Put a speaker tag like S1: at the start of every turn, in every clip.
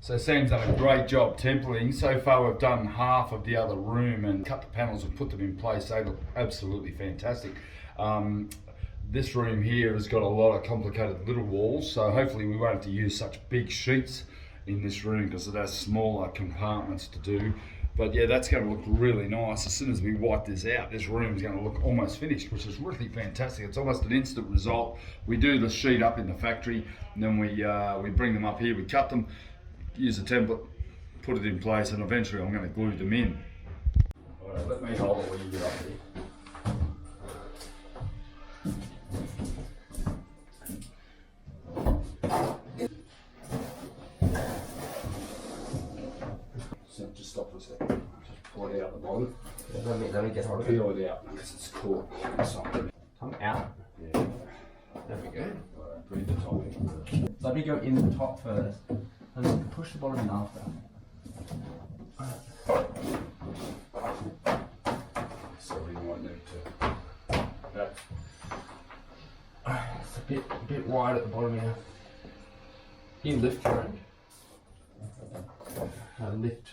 S1: So Sam's done a great job templating. So far we've done half of the other room and cut the panels and put them in place. They look absolutely fantastic. This room here has got a lot of complicated little walls, so hopefully we won't have to use such big sheets in this room because it has smaller compartments to do. But yeah, that's going to look really nice. As soon as we wipe this out, this room is going to look almost finished, which is really fantastic. It's almost an instant result. We do the sheet up in the factory, and then we bring them up here, we cut them, use a template, put it in place, and eventually I'm going to glue them in. All right, let me hold it while you get up here. Just stop for a second. Just pull it out the bottom.
S2: Yeah, let me get hold of it.
S1: Peel it out because it's caught.
S2: Come out.
S1: Yeah.
S2: There we go.
S1: Alright, bring the top in.
S2: Let me go in the top first, and then push the bottom in after.
S1: So we might need to.
S2: It's a bit wide at the bottom here. You lift your end. Lift.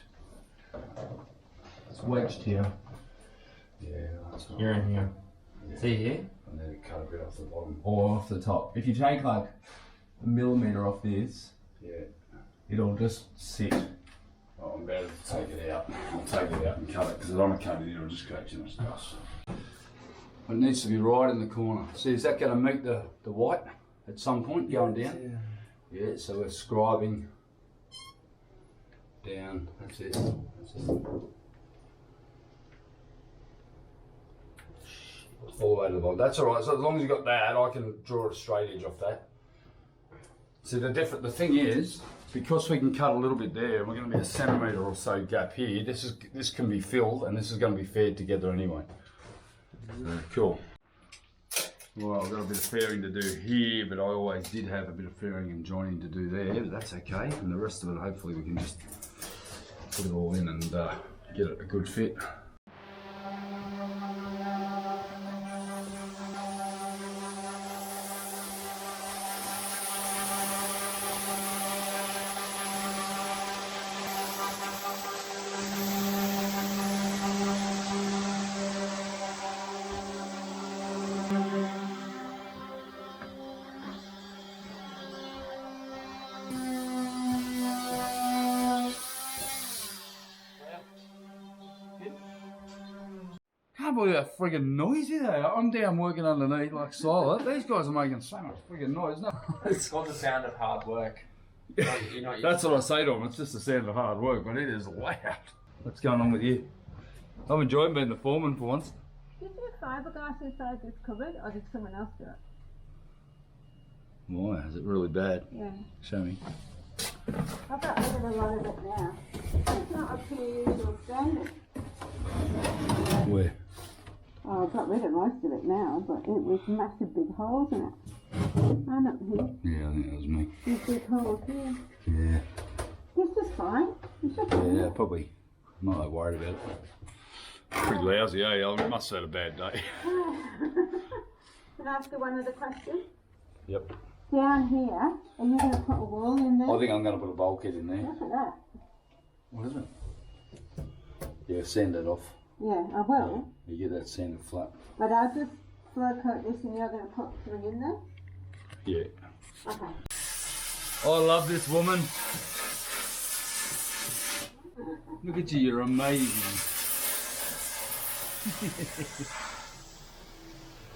S2: It's wedged here.
S1: Yeah, that's right.
S2: You're in here.
S1: Yeah.
S2: See here?
S1: And then cut a bit off the bottom.
S2: Or off the top. If you take like a millimetre off this,
S1: Yeah.
S2: it'll just sit.
S1: Oh, I'm better to take it out. I'll take it out and cut it because I don't want to cut it in, it'll just create too much dust. It needs to be right in the corner. See, is that going to meet the white at some point going down? Yeah, so we're scribing down. That's it. That's it. All the way to the bottom. That's all right. So as long as you got that, I can draw a straight edge off that. See, the thing is, because we can cut a little bit there, and we're going to be a centimetre or so gap here. This can be filled, and this is going to be fed together anyway. Cool. Well, I've got a bit of fairing to do here, but I always did have a bit of fairing and joining to do there, but that's okay. And the rest of it, hopefully we can just put it all in and get it a good fit. I can't believe how friggin' noisy they are. I'm down working underneath like silent. These guys are making so much friggin' noise. No.
S2: It's called the sound of hard work.
S1: That's what I say to them. It's just the sound of hard work, but it is loud. What's going on with you? I'm enjoying being the foreman for once.
S3: Did you fiberglass inside this cupboard, or did someone else do it?
S1: Why? Is it really bad?
S3: Yeah.
S1: Show me.
S3: I've got rid of a lot of it now. It's not up to your usual standard.
S1: Where?
S3: Oh, I've got rid of most of it now, but it was massive big holes in it. And up here.
S1: Yeah, I think that was me.
S3: These big holes here.
S1: Yeah.
S3: This is fine. It's just
S1: Yeah, probably. I'm not that worried about it. Pretty lousy, eh? I must have had a bad day.
S3: Can I ask you one other question?
S1: Yep.
S3: Down here, are you going to put a wall in there?
S1: I think I'm going to put a bulkhead in there.
S3: Look at that.
S1: What is it? Yeah, sand it off.
S3: Yeah, I will.
S1: You get that sanded flat.
S3: But I'll just flow coat this and you're going to put 3 in there?
S1: Yeah.
S3: Okay.
S1: I love this woman. Look at you, you're amazing.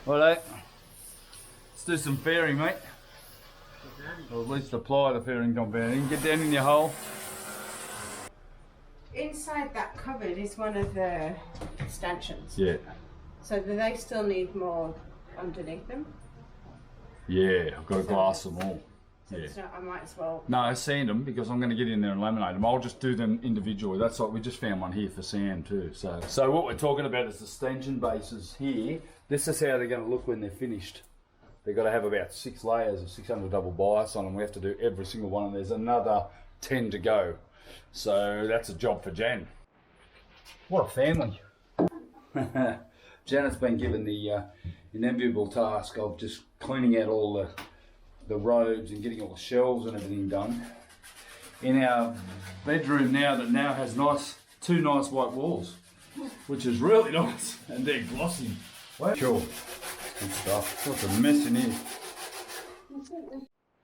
S1: Alright, let's do some fairing, mate. Or at least apply the fairing compounding. Get down in your hole.
S4: Inside that cupboard is one of the stanchions.
S1: Yeah.
S4: So do they still need more underneath them?
S1: Yeah, I've got to glass them all.
S4: So
S1: Yeah.
S4: it's not, I might as well.
S1: No, I sand them because I'm going to get in there and laminate them. I'll just do them individually. That's like we just found one here for sand too. So what we're talking about is the stanchion bases here. This is how they're going to look when they're finished. They've got to have about 6 layers of 600 double bias on them. We have to do every single one, and there's another 10 to go. So that's a job for Jan. What a family. Janet's been given the unenviable task of just cleaning out all the robes and getting all the shelves and everything done. in our bedroom now that now has two nice white walls, which is really nice, and they're glossy. Wow. Cool. Good stuff. What's a mess in here?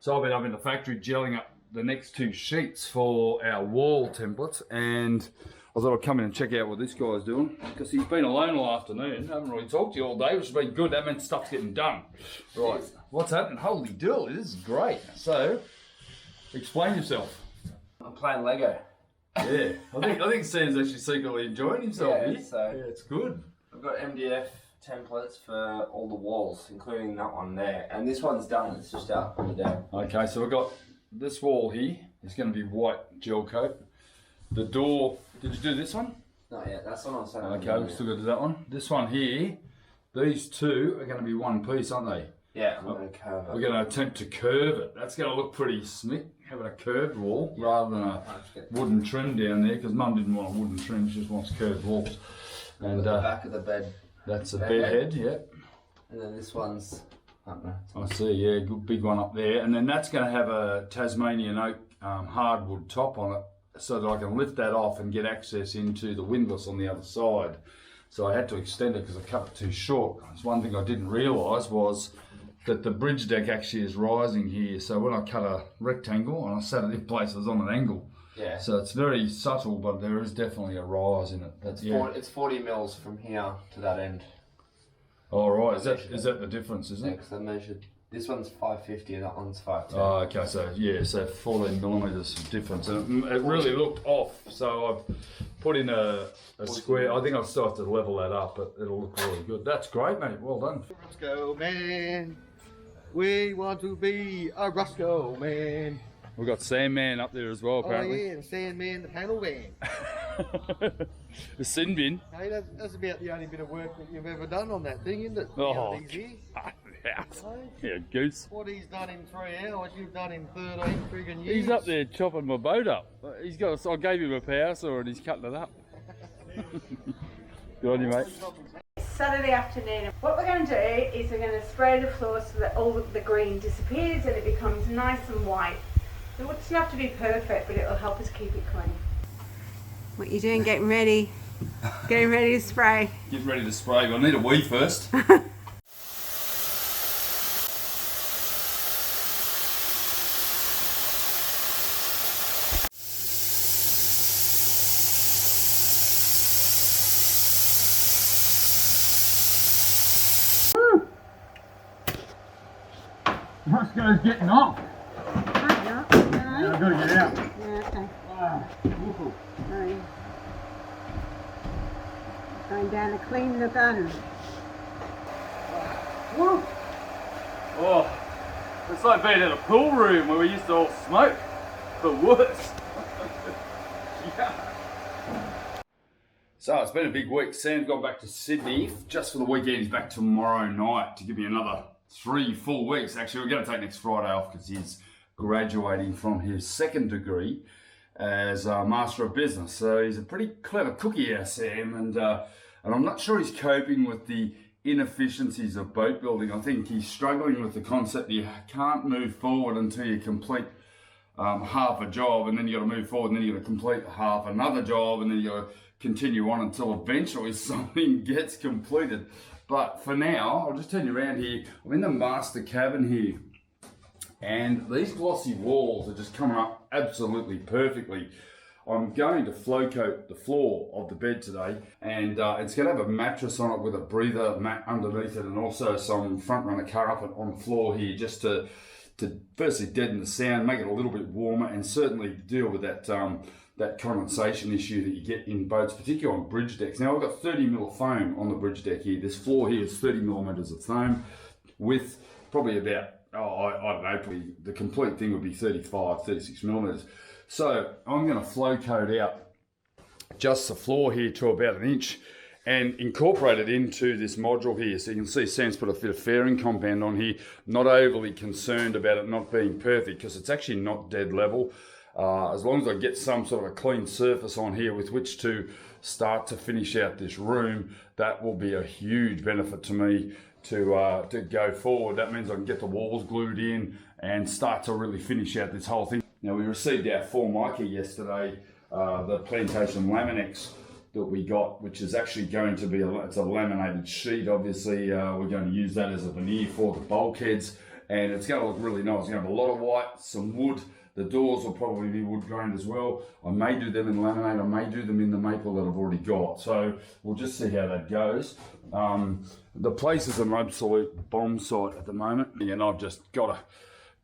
S1: So I've been up in the factory gelling up the next two sheets for our wall templates, and I thought I'd come in and check out what this guy's doing, because he's been alone all afternoon. I haven't really talked to you all day, which has been good. That means stuff's getting done. Right, what's happening? Holy dill, this is great. So, explain yourself.
S2: I'm playing Lego.
S1: Yeah, I think Sam's actually secretly enjoying himself here.
S2: So
S1: yeah, it's good.
S2: I've got MDF templates for all the walls, including that one there. And this one's done, it's just out on the deck.
S1: Okay, so we've got this wall here. It's going to be white gel coat. The door, did you do this one?
S2: Not yet, that's what I'm saying.
S1: Okay, we've still got to do that one. This one here, these two are going to be one piece, aren't they?
S2: Yeah, I'm going to curve it.
S1: We're going to attempt to curve it. That's going to look pretty slick, having a curved wall rather than a wooden trim down there, because Mum didn't want a wooden trim, she just wants curved walls. And
S2: the back of the bed.
S1: That's a bed head, yeah.
S2: And then this one's up there.
S1: I see, yeah, good big one up there. And then that's going to have a Tasmanian oak hardwood top on it, so that I can lift that off and get access into the windlass on the other side. So I had to extend it because I cut it too short. There's one thing I didn't realise was that the bridge deck actually is rising here. So when I cut a rectangle and I set it in place, it was on an angle.
S2: Yeah.
S1: So it's very subtle, but there is definitely a rise in it. That's,
S2: it's 40 mils from here to that end.
S1: Oh, right. Is that the difference, isn't it?
S2: Yeah, because I measured. This one's 550 and that one's 510.
S1: Oh, okay, so yeah, so 14 millimetres of difference. And it really looked off, so I've put in a square. I think I'll still have to level that up, but it'll look really good. That's great, mate. Well done.
S5: Let's go, man. We want to be a Roscoe man.
S1: We've got Sandman up there as well, apparently.
S5: Oh yeah, the Sandman, the panel van.
S1: The sin bin.
S5: Hey, that's about the only bit of work that you've ever done on that thing, isn't it?
S1: Oh,
S5: Yeah,
S1: yeah, goose.
S5: what he's done in 3 hours, you've done in 13 friggin' years.
S1: He's up there chopping my boat up. He's got. I gave him a power saw and he's cutting it up. Good on you, mate.
S4: Saturday afternoon. What we're going to do is we're going to spray the floor so that all the green disappears and it becomes nice and white. It doesn't have to be perfect, but it'll help us keep it clean. What are you doing? Getting ready? Getting ready to spray?
S1: Get ready to spray, but I need a wee first. Roscoe's getting off. I've got to get out.
S3: Yeah, okay. Sorry. Going down to clean the gun.
S1: Woo. Oh, it's like being in a pool room where we used to all smoke, but worse. Yeah. So it's been a big week. Sam's gone back to Sydney just for the weekend. He's back tomorrow night to give me another 3 full weeks. Actually, we're going to take next Friday off because he's graduating from his second degree as a Master of Business. So he's a pretty clever cookie, our Sam, and I'm not sure he's coping with the inefficiencies of boat building. I think he's struggling with the concept that you can't move forward until you complete half a job, and then you got to move forward, and then you got to complete half another job, and then you got to continue on until eventually something gets completed. But for now, I'll just turn you around here. I'm in the master cabin here, and these glossy walls are just coming up absolutely perfectly. I'm going to flow coat the floor of the bed today, and it's going to have a mattress on it with a breather mat underneath it, and also some front runner carpet on the floor here, just to firstly deaden the sound, make it a little bit warmer, and certainly deal with that that condensation issue that you get in boats, particularly on bridge decks. Now I've got 30 mil of foam on the bridge deck here. This floor here is 30 millimeters of foam with probably about, I don't know, probably the complete thing would be 35, 36 millimeters. So I'm going to flow coat out just the floor here to about 1 inch and incorporate it into this module here. So you can see Sam's put a bit of fairing compound on here. Not overly concerned about it not being perfect because it's actually not dead level. As long as I get some sort of a clean surface on here with which to start to finish out this room, that will be a huge benefit to me to go forward. That means I can get the walls glued in and start to really finish out this whole thing. Now we received our Formica yesterday, the plantation Laminex that we got, which is actually going to be it's a laminated sheet. Obviously, we're going to use that as a veneer for the bulkheads, and it's going to look really nice. It's going to have a lot of white, some wood. The doors will probably be wood grained as well. I may do them in laminate. I may do them in the maple that I've already got. So we'll just see how that goes. The place is an absolute bomb site at the moment, and I've just got to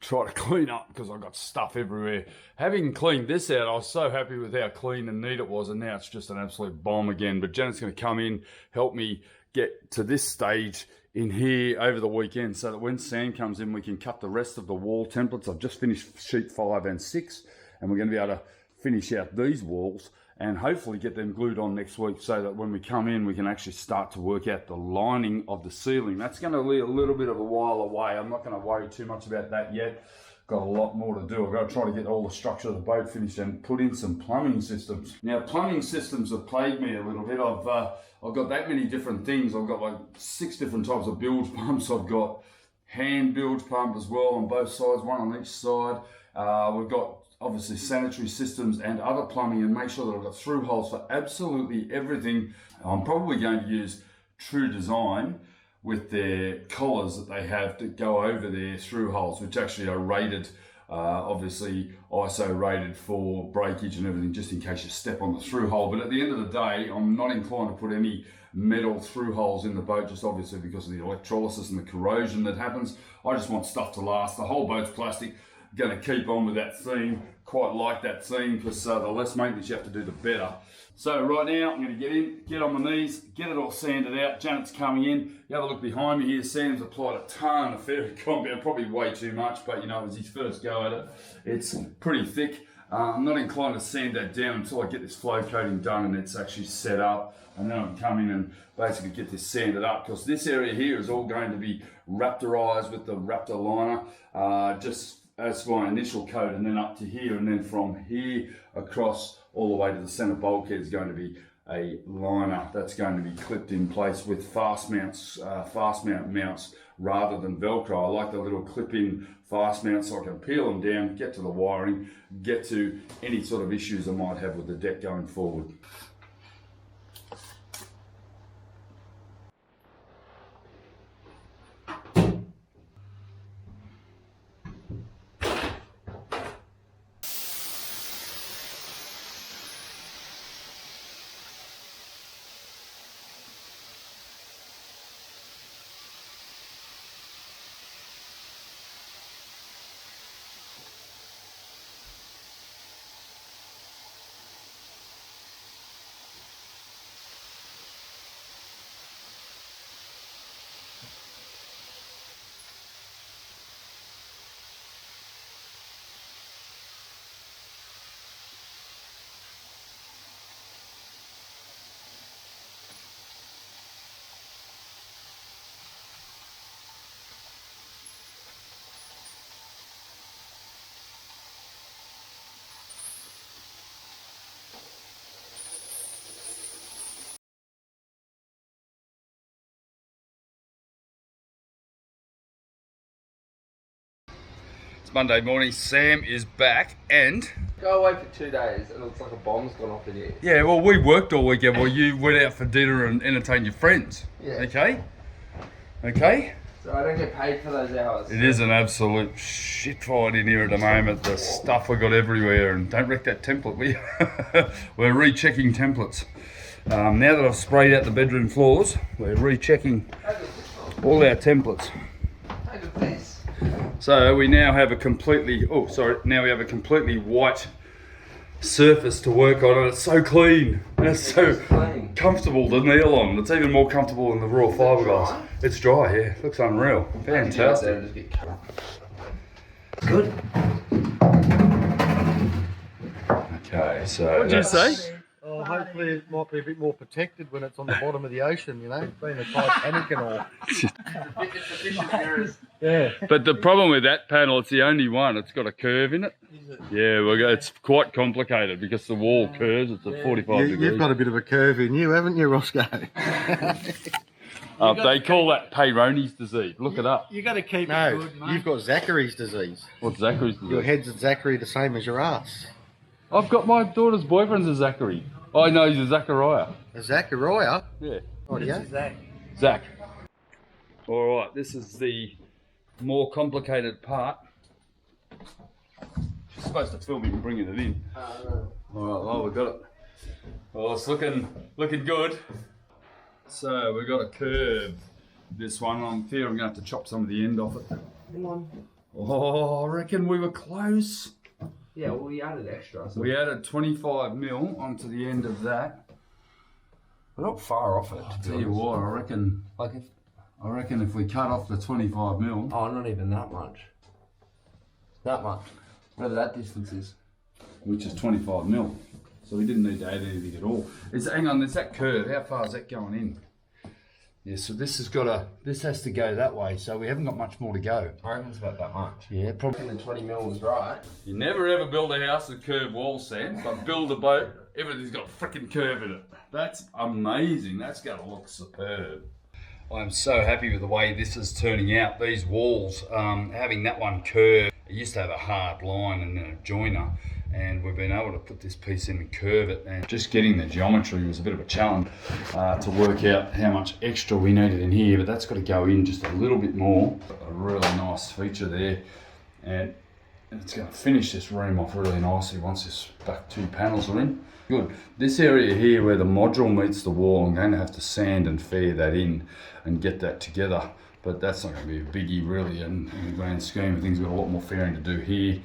S1: try to clean up because I've got stuff everywhere. Having cleaned this out, I was so happy with how clean and neat it was, and now it's just an absolute bomb again. But Janet's going to come in, help me get to this stage in here over the weekend so that when Sam comes in, we can cut the rest of the wall templates. I've just finished sheet 5 and 6, and we're going to be able to finish out these walls and hopefully get them glued on next week so that when we come in, we can actually start to work out the lining of the ceiling. That's going to be a little bit of a while away. I'm not going to worry too much about that yet. Got a lot more to do. I've got to try to get all the structure of the boat finished and put in some plumbing systems. Now, plumbing systems have plagued me a little bit. I've got that many different things. I've got like 6 different types of bilge pumps. I've got hand bilge pump as well on both sides, one on each side. We've got obviously sanitary systems and other plumbing, and make sure that I've got through holes for absolutely everything. I'm probably going to use True Design with their collars that they have to go over their through holes, which actually are rated, obviously ISO rated for breakage and everything, just in case you step on the through hole. But at the end of the day, I'm not inclined to put any metal through holes in the boat, just obviously because of the electrolysis and the corrosion that happens. I just want stuff to last. The whole boat's plastic. Going to keep on with that theme. Quite like that theme because the less maintenance you have to do, the better. So right now, I'm going to get on my knees, get it all sanded out. Janet's coming in. You have a look behind me here. Sam's applied a ton of fairy compound, probably way too much, but you know, it was his first go at it. It's pretty thick. I'm not inclined to sand that down until I get this flow coating done and it's actually set up. And then I'll come in and basically get this sanded up, because this area here is all going to be raptorized with the Raptor liner, just as my initial coat, and then up to here, and then from here across all the way to the center bulkhead is going to be a liner that's going to be clipped in place with fast mount mounts rather than Velcro. I like the little clip-in fast mounts so I can peel them down, get to the wiring, get to any sort of issues I might have with the deck going forward. Monday morning, Sam is back and...
S2: Go away for 2 days and it looks like a bomb's gone off in here.
S1: Yeah, well, we worked all weekend while you went out for dinner and entertained your friends.
S2: Yeah.
S1: Okay? Okay?
S2: So I don't get paid for those hours.
S1: It is an absolute shit fight in here at the moment. The stuff we got everywhere, and don't wreck that template. We're rechecking templates. Now that I've sprayed out the bedroom floors, we're rechecking all our templates.
S2: Look at this.
S1: So we now have a completely, now we have a completely white surface to work on, and it's so clean, and it's so comfortable to kneel on. It's even more comfortable than the raw fiberglass. It's dry, yeah. Looks unreal. Fantastic.
S2: Good.
S1: Okay, so
S5: What did you say? Oh, hopefully it might be a bit more protected when it's on the bottom of the ocean, you know, being a Titanic and all. Yeah.
S1: But the problem with that panel, it's the only one. It's got a curve in it.
S5: Is it?
S1: Yeah, it's quite complicated because the wall curves. It's a 45 degrees.
S5: You've got a bit of a curve in you, haven't you, Roscoe?
S1: They call that Peyronie's disease. Look it up.
S6: You got to keep it
S5: No,
S6: good, mate.
S5: you've got Zachary's disease.
S1: What's Zachary's disease?
S5: Your head's Zachary the same as your ass.
S1: I've got my daughter's boyfriend's a Zachary. I know he's a Zachariah.
S5: A Zachariah?
S1: Yeah.
S5: What yeah?
S1: Zach. All right, this is the more complicated part. She's supposed to film him bringing it in. All right, well, we got it. Well, it's looking good. So we've got a curve. This one, I'm fearing I'm going to have to chop some of the end off it.
S2: Hang on.
S1: Oh, I reckon we were close.
S2: Yeah, well, we added extra. So
S1: We added 25 mil onto the end of that.
S2: we're not far off it.
S1: Tell you what, I reckon if we cut off the 25 mil.
S2: Oh, not even that much. That much. Whatever that distance is.
S1: Which is 25 mil. So we didn't need to add anything at all. Hang on, there's that curve. How far is that going in? Yeah, so this has to go that way, so we haven't got much more to go.
S2: I reckon it's about that much.
S1: Yeah, probably.
S2: I think the 20 mil was right.
S1: You never ever build a house with curved walls, Sam, but build a boat, everything's got a freaking curve in it. That's amazing. That's going to look superb. I'm so happy with the way this is turning out. These walls, having that one curved, it used to have a hard line and then a joiner, and we've been able to put this piece in and curve it, and just getting the geometry was a bit of a challenge to work out how much extra we needed in here, but that's got to go in just a little bit more. A really nice feature there, and it's going to finish this room off really nicely once this back two panels are in. Good. This area here where the module meets the wall, I'm going to have to sand and fair that in and get that together, but that's not going to be a biggie really in the grand scheme of things. We've got a lot more fairing to do here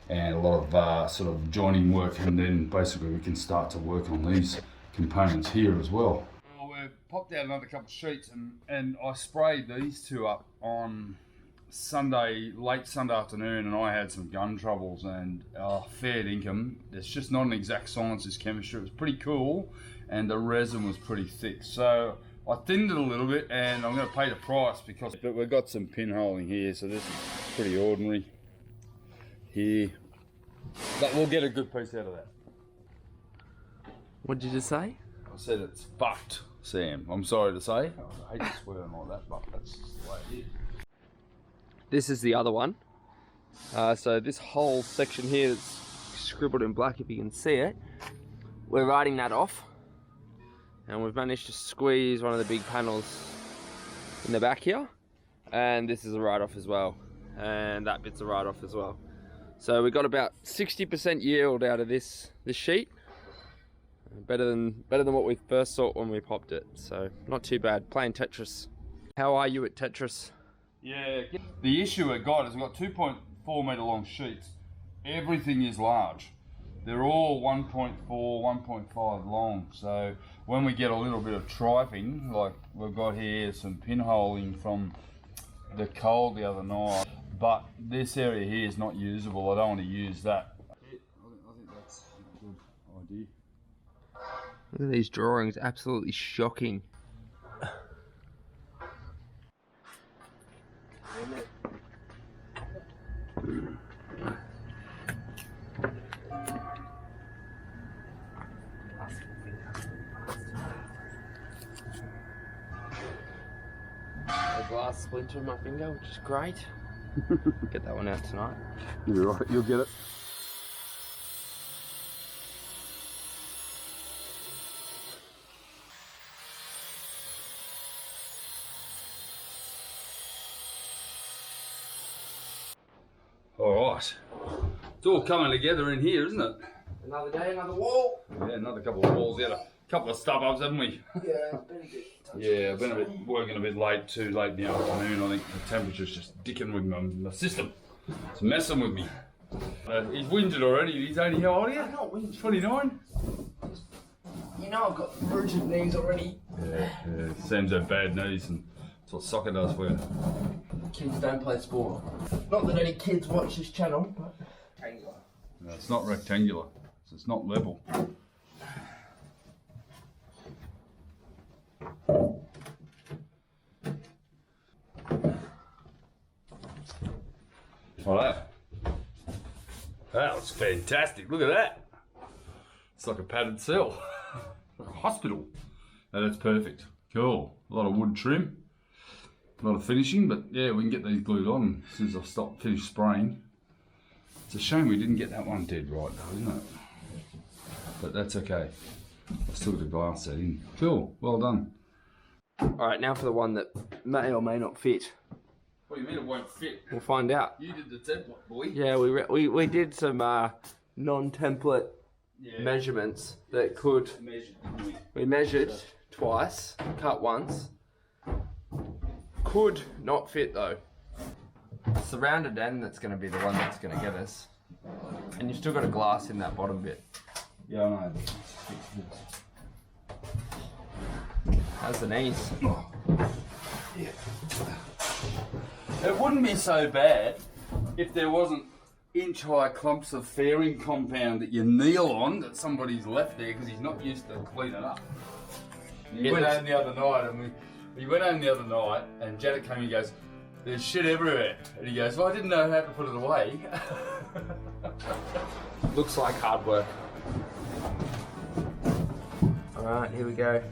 S1: and a lot of sort of joining work, and then basically we can start to work on these components here as well. Well, we've popped out another couple of sheets, and I sprayed these two up on Sunday, late Sunday afternoon, and I had some gun troubles and fair dinkum. It's just not an exact science, this chemistry. It was pretty cool, and the resin was pretty thick. So I thinned it a little bit, and I'm going to pay the price but we've got some pinholing here, so this is pretty ordinary here. But we'll get a good piece out of that.
S2: What did you just say?
S1: I said it's fucked, Sam. I'm sorry to say. I hate to swear and all that, but that's just the way it is.
S2: This is the other one. So this whole section here that's scribbled in black, if you can see it, we're writing that off. And we've managed to squeeze one of the big panels in the back here. And this is a write-off as well. And that bit's a write-off as well. So we got about 60% yield out of this sheet. Better than what we first thought when we popped it. So not too bad. Playing Tetris. How are you at Tetris?
S1: Yeah. The issue we've got is we've got 2.4 metre long sheets. Everything is large. They're all 1.4, 1.5 long. So when we get a little bit of triping, like we've got here some pinholing from the cold the other night, but this area here is not usable. I don't want to use that. I think that's a good idea.
S2: Look at these drawings, absolutely shocking. A glass splinter in my finger, which is great. Get that one out tonight.
S1: You'll be right, you'll get it. All right, it's all coming together in here, isn't it?
S2: Another day, another wall.
S1: Yeah, another couple of walls. We had a couple of stub-ups, haven't we?
S2: Yeah, been a bit.
S1: Yeah, I've been working a bit late, too late in the afternoon. I think the temperature's just dicking with my system. It's messing with me. He's winded already. He's only, how old are you?
S2: I'm not winded.
S1: 29?
S2: You know I've got rooted knees already.
S1: Yeah. Sam's had bad knees, and that's what soccer does for you.
S2: Kids don't play sport. Not that any kids watch this channel, but...
S1: No, it's not rectangular, so it's not level. Like that. That looks fantastic. Look at that. It's like a padded cell. Like a hospital. No, that's perfect. Cool. A lot of wood trim. A lot of finishing, but yeah, we can get these glued on as soon as I've finished spraying. It's a shame we didn't get that one dead right though, isn't it? But that's okay. I've still got to glass that in. Cool, well done.
S2: Alright, now for the one that may or may not fit.
S1: What do you mean it won't fit?
S2: We'll find out.
S1: You did the template, boy.
S2: Yeah, we did some non-template measurements that could... We measured twice, cut once. Could not fit though. It's the rounded end that's going to be the one that's going to get us. And you've still got a glass in that bottom bit.
S1: Yeah, I know.
S2: How's the knees?
S1: Yeah. It wouldn't be so bad if there wasn't inch-high clumps of fairing compound that you kneel on that somebody's left there because he's not used to cleaning up. He went home the other night and Janet came and goes, "There's shit everywhere." And he goes, "Well, I didn't know how to put it away."
S2: Looks like hard work. Alright, here we go.